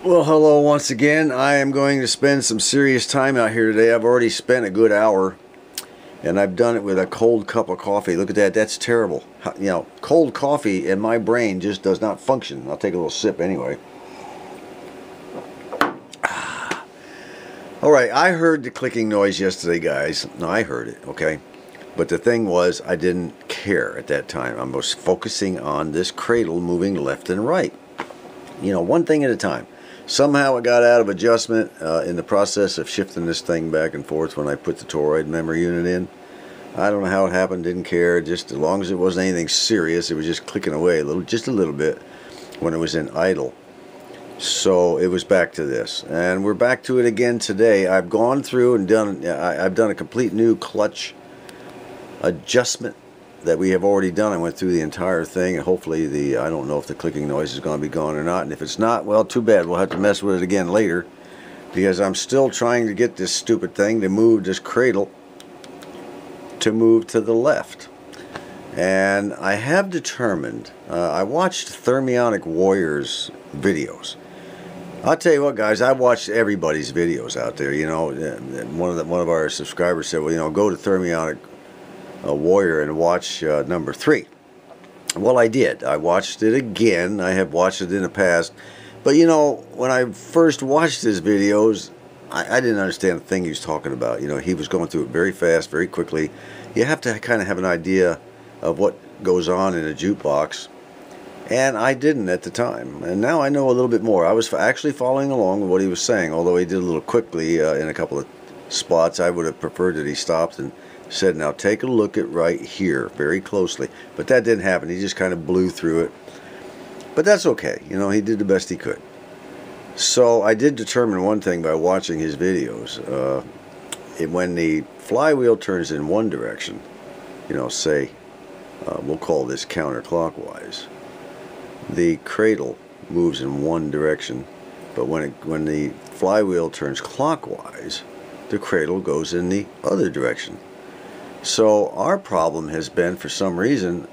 Well, hello once again. I am going to spend some serious time out here today. I've already spent a good hour, and I've done it with a cold cup of coffee. Look at that. That's terrible. You know, cold coffee and my brain just does not function. I'll take a little sip anyway. All right, I heard the clicking noise yesterday, guys. No, I heard it, okay? But the thing was, I didn't care at that time. I was focusing on this cradle moving left and right. You know, one thing at a time. Somehow it got out of adjustment in the process of shifting this thing back and forth when I put the toroid memory unit in. I don't know how it happened, didn't care. Just as long as it wasn't anything serious, it was just clicking away just a little bit when it was in idle. So it was back to this, and we're back to it again today. I've gone through and I've done a complete new clutch adjustment that we have already done. I went through the entire thing, and hopefully I don't know if the clicking noise is going to be gone or not, and if it's not, well, too bad. We'll have to mess with it again later, because I'm still trying to get this stupid thing to move, this cradle to move to the left. And I have determined, I watched Thermionic Warriors videos. I'll tell you what, guys, I watched everybody's videos out there. You know, one of our subscribers said, well, you know, go to Thermionic Warrior and watch number 3. Well, I did. I watched it again. I have watched it in the past. But, you know, when I first watched his videos, I didn't understand the thing he was talking about. You know, he was going through it very fast, very quickly. You have to kind of have an idea of what goes on in a jukebox. And I didn't at the time. And now I know a little bit more. I was actually following along with what he was saying, although he did a little quickly in a couple of spots. I would have preferred that he stopped and said, now take a look at right here very closely. But that didn't happen. He just kind of blew through it. But that's okay. You know, he did the best he could. So I did determine one thing by watching his videos. When the flywheel turns in one direction, you know, say, we'll call this counterclockwise, the cradle moves in one direction, but when the flywheel turns clockwise, the cradle goes in the other direction. So our problem has been, for some reason,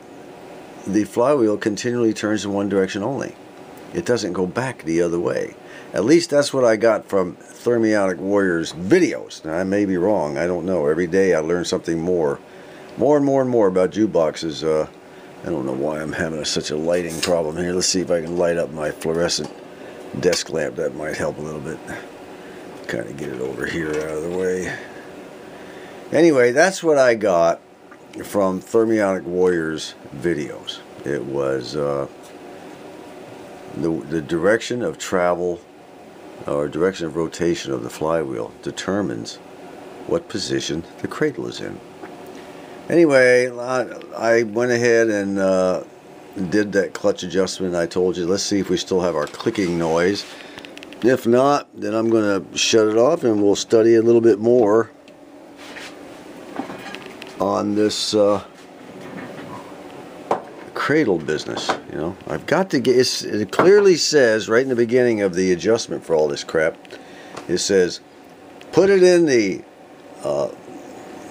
the flywheel continually turns in one direction only. It doesn't go back the other way. At least that's what I got from Thermionic Warriors videos. Now, I may be wrong. I don't know. Every day I learn something more and more about jukeboxes. I don't know why I'm having such a lighting problem here. Let's see if I can light up my fluorescent desk lamp. That might help a little bit. Kind of get it over here out of the way. Anyway, that's what I got from Thermionic Warriors videos. It was the direction of travel or direction of rotation of the flywheel determines what position the cradle is in. Anyway, I went ahead and did that clutch adjustment I told you. Let's see if we still have our clicking noise. If not, then I'm going to shut it off and we'll study a little bit more on this cradle business. You know, I've got to get it clearly says right in the beginning of the adjustment for all this crap, it says put it in the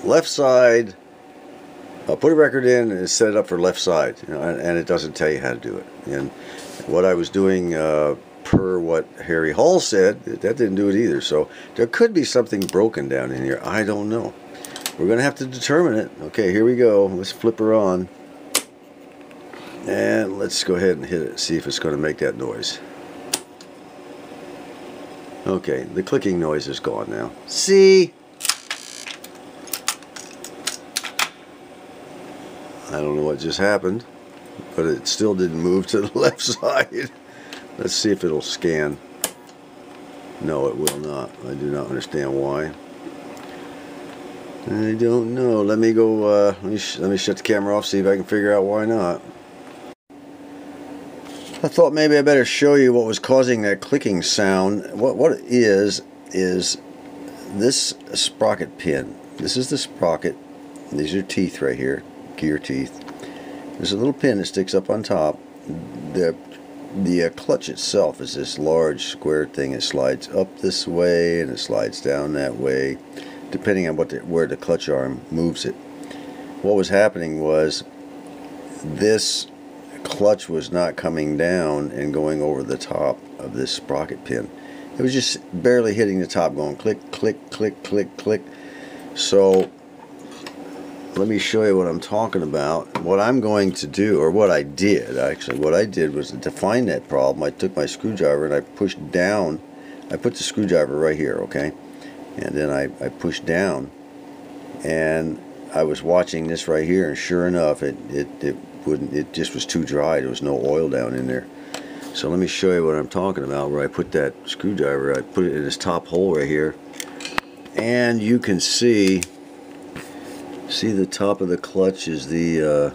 left side, put a record in and set it up for left side, you know, and it doesn't tell you how to do it. And what I was doing per what Harry Hall said, that didn't do it either. So there could be something broken down in here. I don't know. We're going to have to determine it. Okay, here we go. Let's flip her on. And let's go ahead and hit it, see if it's going to make that noise. Okay, the clicking noise is gone now. See? I don't know what just happened, but it still didn't move to the left side. Let's see if it'll scan. No, it will not. I do not understand why. I don't know. Let me go. Let me shut the camera off. See if I can figure out why not. I thought maybe I better show you what was causing that clicking sound. What it is this sprocket pin. This is the sprocket. These are teeth right here, gear teeth. There's a little pin that sticks up on top. The clutch itself is this large square thing. It slides up this way and it slides down that way, depending on where the clutch arm moves it. What was happening was this clutch was not coming down and going over the top of this sprocket pin. It was just barely hitting the top, going click, click, click, click, click. So let me show you what I'm talking about. What I'm going to do, or what I did, actually, what I did was to find that problem. I took my screwdriver and I pushed down. I put the screwdriver right here, okay? And then I pushed down, and I was watching this right here, and sure enough, it just was too dry. There was no oil down in there. So let me show you what I'm talking about. Where I put that screwdriver, I put it in this top hole right here, and you can see the top of the clutch is the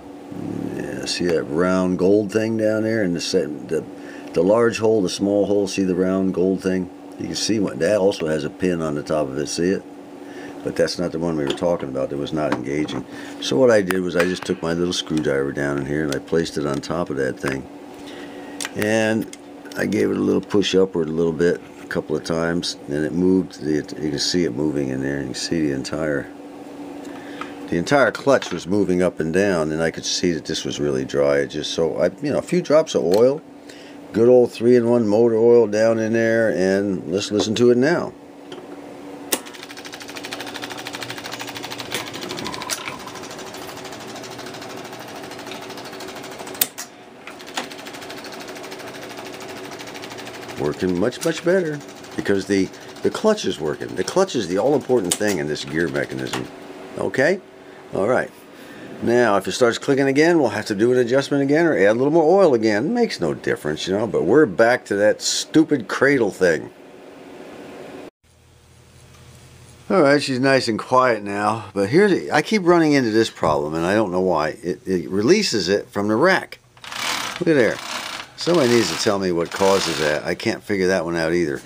yeah, see that round gold thing down there, and the large hole, the small hole. See the round gold thing? You can see what that also has a pin on the top of it. See it? But that's not the one we were talking about. That was not engaging. So what I did was I just took my little screwdriver down in here and I placed it on top of that thing, and I gave it a little push upward a little bit, a couple of times, and it moved. You can see it moving in there, and you can see the entire clutch was moving up and down, and I could see that this was really dry. It just a few drops of oil, good old 3-in-1 motor oil down in there, and let's listen to it now. Working much better, because the clutch is working. The clutch is the all-important thing in this gear mechanism. Okay? Alright. Now, if it starts clicking again, we'll have to do an adjustment again or add a little more oil again. It makes no difference, you know, but we're back to that stupid cradle thing. Alright, she's nice and quiet now, but I keep running into this problem, and I don't know why. It releases it from the rack. Look at there. Somebody needs to tell me what causes that. I can't figure that one out either.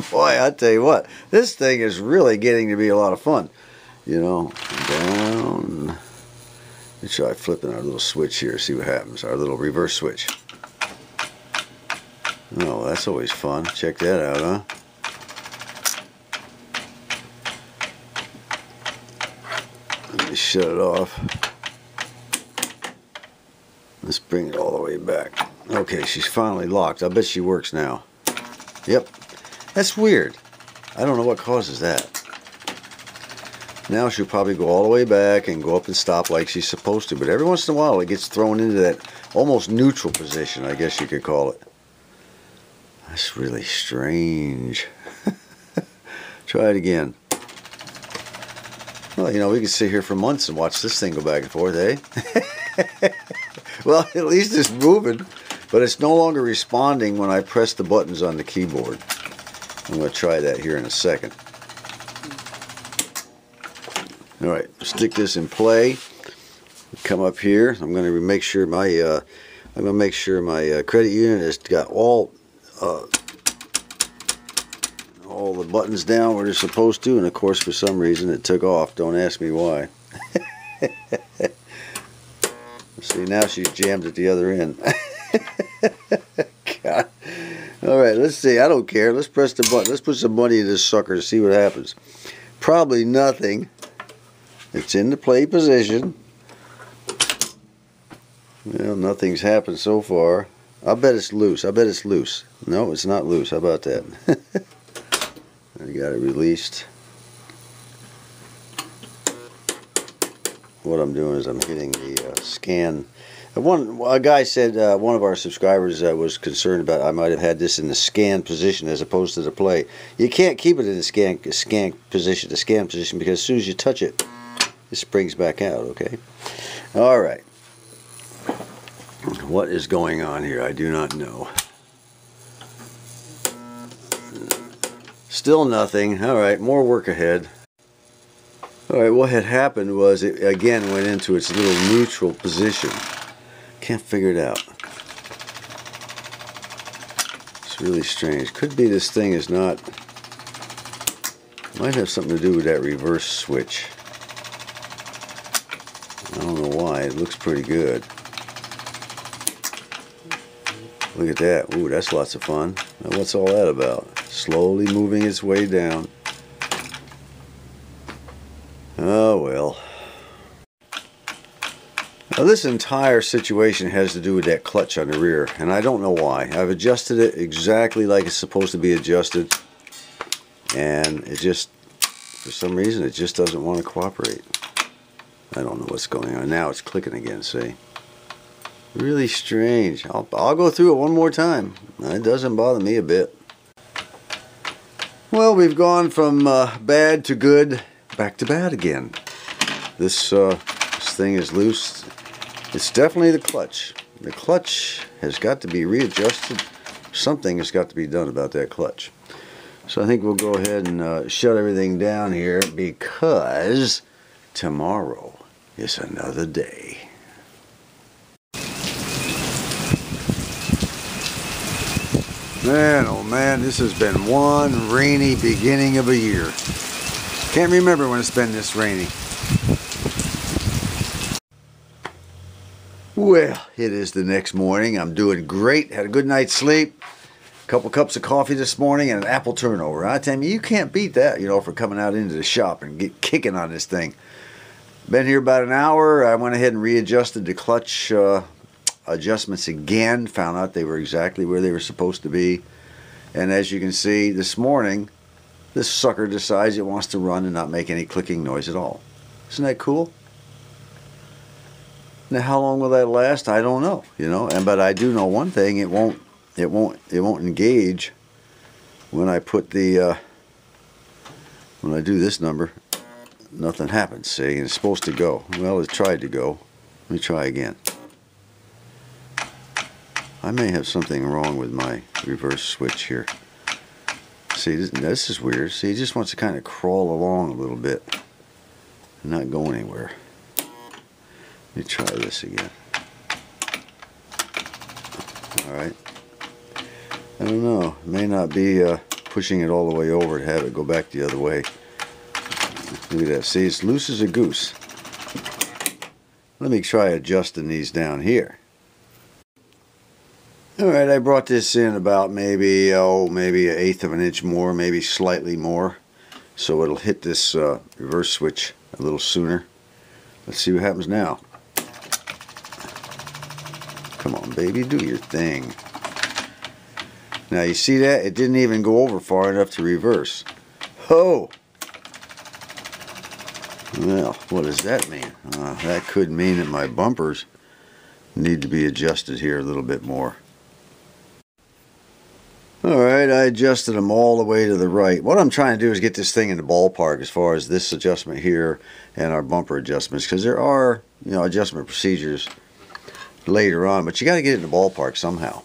Boy, I'll tell you what, this thing is really getting to be a lot of fun. You know, down. Let's try flipping our little switch here, see what happens. Our little reverse switch. Oh, that's always fun. Check that out, huh? Let me shut it off. Let's bring it all the way back. Okay, she's finally locked. I bet she works now. Yep. That's weird. I don't know what causes that. Now she'll probably go all the way back and go up and stop like she's supposed to. But every once in a while it gets thrown into that almost neutral position, I guess you could call it. That's really strange. Try it again. Well, you know, we could sit here for months and watch this thing go back and forth, eh? Well, at least it's moving. But it's no longer responding when I press the buttons on the keyboard. I'm going to try that here in a second. Alright, stick this in play. Come up here. I'm going to make sure my credit unit has got all the buttons down where they're supposed to, and of course for some reason it took off. Don't ask me why. See, now she's jammed at the other end. God. Alright, let's see. I don't care. Let's press the button. Let's put some money in this sucker to see what happens. Probably nothing. It's in the play position. Well, nothing's happened so far. I bet it's loose. I bet it's loose. No, it's not loose. How about that? I got it released. What I'm doing is I'm hitting the scan. A guy said, one of our subscribers was concerned about I might have had this in the scan position as opposed to the play. You can't keep it in the scan position, because as soon as you touch it, it springs back out, okay? Alright. What is going on here? I do not know. Still nothing. Alright, more work ahead. Alright, what had happened was it again went into its little neutral position. Can't figure it out. It's really strange. Could be this thing is not... Might have something to do with that reverse switch. I don't know why. It looks pretty good. Look at that. Ooh, that's lots of fun. Now what's all that about? Slowly moving its way down. Oh well. Now this entire situation has to do with that clutch on the rear, and I don't know why. I've adjusted it exactly like it's supposed to be adjusted, and it just, for some reason, it just doesn't want to cooperate. I don't know what's going on. Now it's clicking again, see? Really strange. I'll go through it one more time. It doesn't bother me a bit. Well, we've gone from bad to good, back to bad again. This thing is loose. It's definitely the clutch. The clutch has got to be readjusted. Something has got to be done about that clutch. So I think we'll go ahead and shut everything down here, because tomorrow is another day. Man, oh man, this has been one rainy beginning of a year. Can't remember when it's been this rainy. Well, it is the next morning. I'm doing great. Had a good night's sleep. A couple cups of coffee this morning and an apple turnover. I tell you, you can't beat that, you know, for coming out into the shop and get kicking on this thing. Been here about an hour. I went ahead and readjusted the clutch adjustments again. Found out they were exactly where they were supposed to be. And as you can see, this morning, this sucker decides it wants to run and not make any clicking noise at all. Isn't that cool? Now, how long will that last? I don't know, you know. But I do know one thing: it won't engage when I put the when I do this number. Nothing happens. See, and it's supposed to go. Well, it tried to go. Let me try again. I may have something wrong with my reverse switch here. See, this is weird. See, it just wants to kind of crawl along a little bit and not go anywhere. Let me try this again. Alright. I don't know. It may not be pushing it all the way over to have it go back the other way. Look at that. See, it's loose as a goose. Let me try adjusting these down here. Alright, I brought this in about maybe an 1/8 of an inch more, maybe slightly more. So it'll hit this reverse switch a little sooner. Let's see what happens now. Come on, baby, do your thing. Now, you see that? It didn't even go over far enough to reverse. Oh! Well, what does that mean? That could mean that my bumpers need to be adjusted here a little bit more. Alright, I adjusted them all the way to the right. What I'm trying to do is get this thing in the ballpark as far as this adjustment here and our bumper adjustments, because there are, you know, adjustment procedures later on, but you got to get it in the ballpark somehow.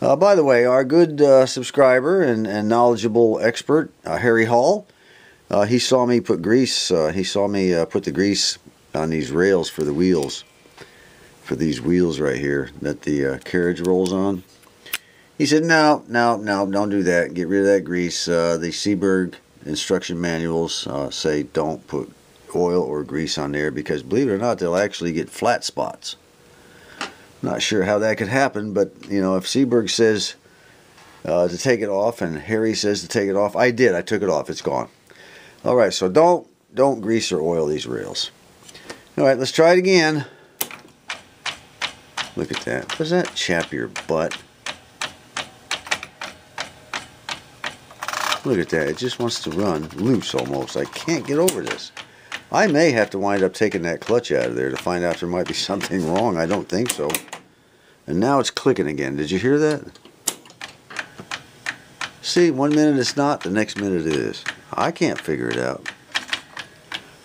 By the way, our good subscriber and knowledgeable expert, Harry Hall, he saw me put grease. He saw me put the grease on these rails for the wheels, for these wheels right here that the carriage rolls on. He said, no, don't do that. Get rid of that grease. The Seeburg instruction manuals say don't put oil or grease on there, because believe it or not, they'll actually get flat spots. Not sure how that could happen, but you know, if Seeburg says to take it off and Harry says to take it off, I did. I took it off. It's gone. All right, so don't grease or oil these rails. All right, let's try it again. Look at that. Does that chap your butt? Look at that. It just wants to run loose almost. I can't get over this. I may have to wind up taking that clutch out of there to find out if there might be something wrong. I don't think so. And now it's clicking again. Did you hear that? See, 1 minute it's not, the next minute it is. I can't figure it out.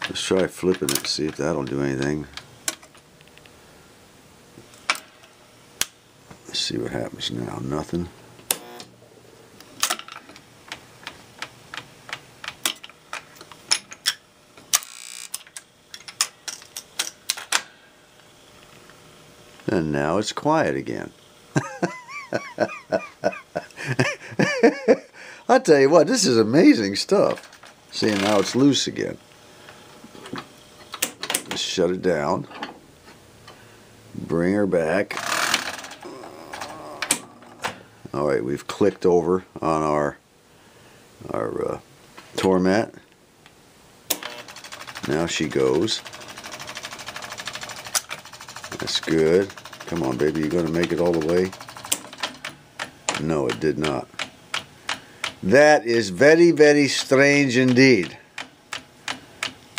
Let's try flipping it, see if that'll do anything. Let's see what happens now. Nothing. And now it's quiet again. I tell you what, this is amazing stuff. See, now it's loose again. Just shut it down. Bring her back. All right, we've clicked over on our tour mat. Now she goes. That's good. Come on, baby, you gonna make it all the way? No, it did not. That is very, very strange indeed.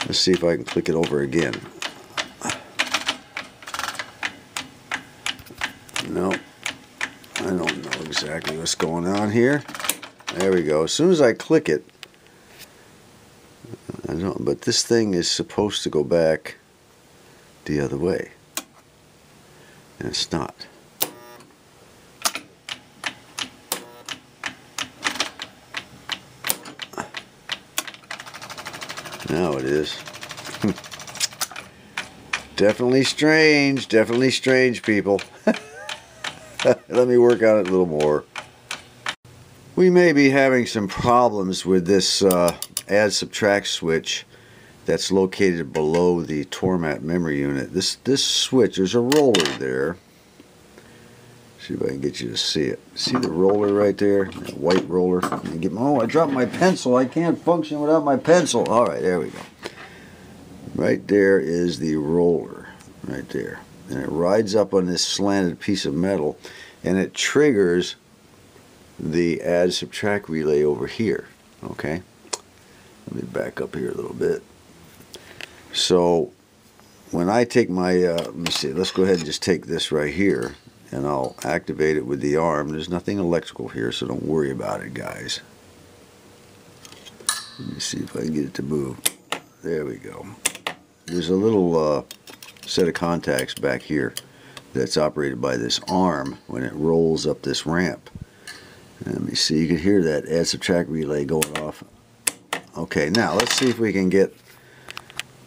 Let's see if I can click it over again. No, I don't know exactly what's going on here. There we go. As soon as I click it, I don't. But this thing is supposed to go back the other way, and it's not. Now it is. Definitely strange, people. Let me work on it a little more. We may be having some problems with this add subtract switch that's located below the tormat memory unit. This switch, there's a roller there. See if I can get you to see it. See the roller right there? That white roller. Oh, I dropped my pencil. I can't function without my pencil. Alright, there we go. Right there is the roller. Right there. And it rides up on this slanted piece of metal, and it triggers the add subtract relay over here. Okay? Let me back up here a little bit. So, when I take my, let me see, let's go ahead and just take this right here, and I'll activate it with the arm. There's nothing electrical here, so don't worry about it, guys. Let me see if I can get it to move. There we go. There's a little set of contacts back here that's operated by this arm when it rolls up this ramp. Let me see, you can hear that add subtract relay going off. Okay, now let's see if we can get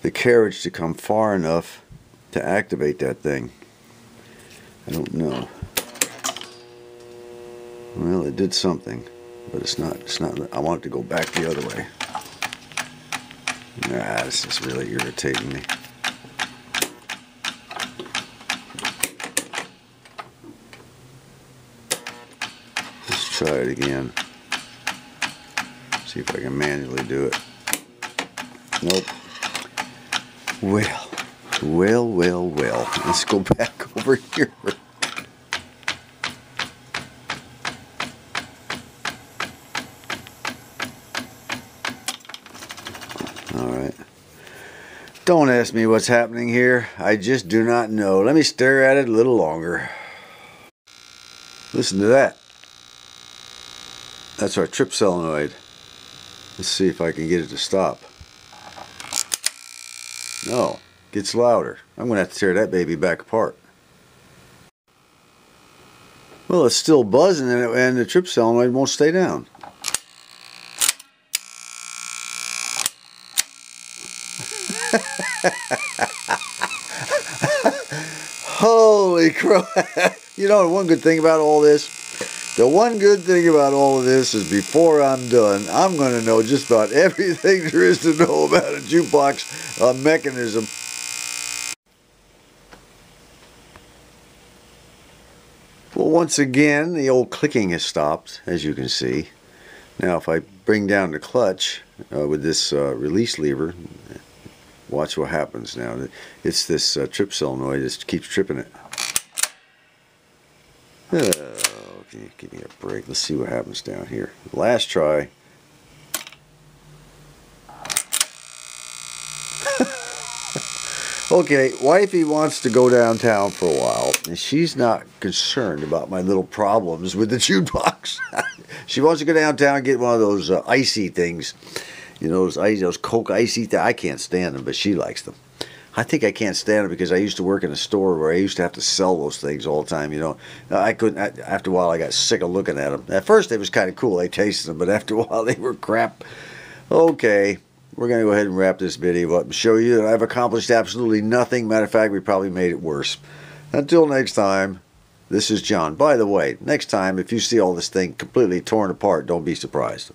the carriage to come far enough to activate that thing. I don't know. Well, it did something, but it's not, I want it to go back the other way. Ah, this is really irritating me. Let's try it again. See if I can manually do it. Nope. Well. Let's go back over here. Alright. Don't ask me what's happening here. I just do not know. Let me stare at it a little longer. Listen to that. That's our trip solenoid. Let's see if I can get it to stop. No, it gets louder. I'm going to have to tear that baby back apart. Well, it's still buzzing and the trip solenoid won't stay down. Holy crap. You know, one good thing about all this? The one good thing about all of this is before I'm done, I'm going to know just about everything there is to know about a jukebox mechanism. Well, once again, the old clicking has stopped, as you can see. Now, if I bring down the clutch with this release lever, watch what happens now. It's this trip solenoid that keeps tripping it. Can you give me a break? Let's see what happens down here. Last try. Okay, wifey wants to go downtown for a while, and she's not concerned about my little problems with the jukebox. She wants to go downtown and get one of those icy things. You know, those Coke icy things. I can't stand them, but she likes them. I think I can't stand it because I used to work in a store where I used to have to sell those things all the time, you know. I couldn't, after a while I got sick of looking at them. At first it was kind of cool, I tasted them, but after a while they were crap. Okay, we're going to go ahead and wrap this video up and show you that I've accomplished absolutely nothing. Matter of fact, we probably made it worse. Until next time, this is John. By the way, next time if you see all this thing completely torn apart, don't be surprised.